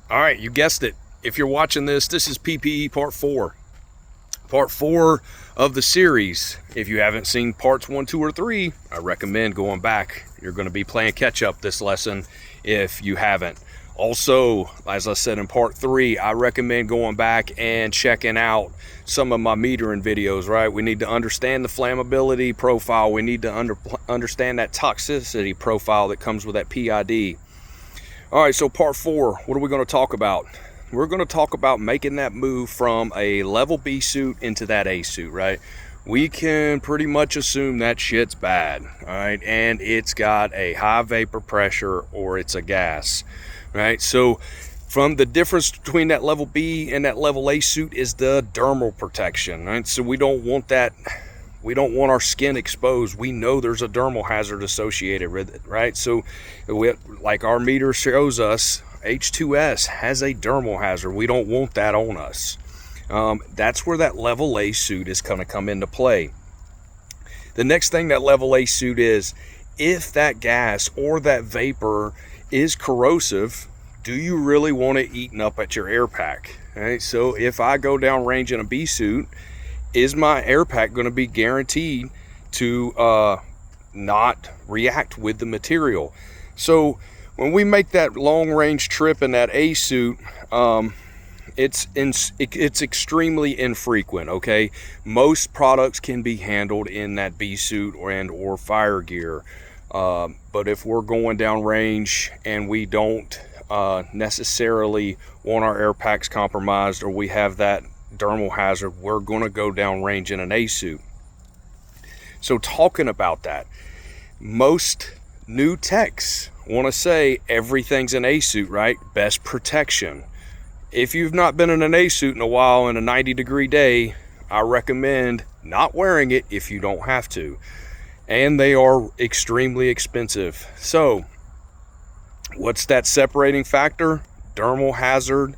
All right, you guessed it. If you're watching this, this is PPE Part 4. Part 4 of the series. If you haven't seen parts 1, 2, or 3, I recommend going back. You're going to be playing catch up this lesson if you haven't. Also, as I said in Part 3, I recommend going back and checking out some of my metering videos, right? We need to understand the flammability profile. We need to understand that toxicity profile that comes with that PID. All right, so Part 4, what are we going to talk about? We're going to talk about making that move from a level B suit into that A suit, right? We can pretty much assume that shit's bad, all right? And it's got a high vapor pressure or it's a gas, right? So from the difference between that level B and that level A suit is the dermal protection, right? So we don't want that. We don't want our skin exposed. We know there's a dermal hazard associated with it, right? So like our meter shows us, H2S has a dermal hazard. We don't want that on us. That's where that level A suit is going to come into play. The next thing that level A suit is, if that gas or that vapor is corrosive, do you really want it eaten up at your air pack? Right? So if I go down range in a B suit, is my air pack going to be guaranteed to not react with the material? So when we make that long range trip in that A suit, it's extremely infrequent, okay? Most products can be handled in that B suit or fire gear. But if we're going down range and we don't necessarily want our air packs compromised, or we have that dermal hazard, we're going to go down range in an A suit. So talking about that, most new techs want to say everything's an A suit, right? Best protection. If you've not been in an A suit in a while in a 90-degree day, I recommend not wearing it if you don't have to. And they are extremely expensive. So what's that separating factor? Dermal hazard,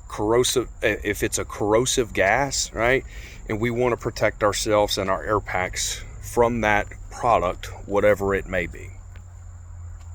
corrosive, if it's a corrosive gas, right? And we want to protect ourselves and our air packs from that product, whatever it may be.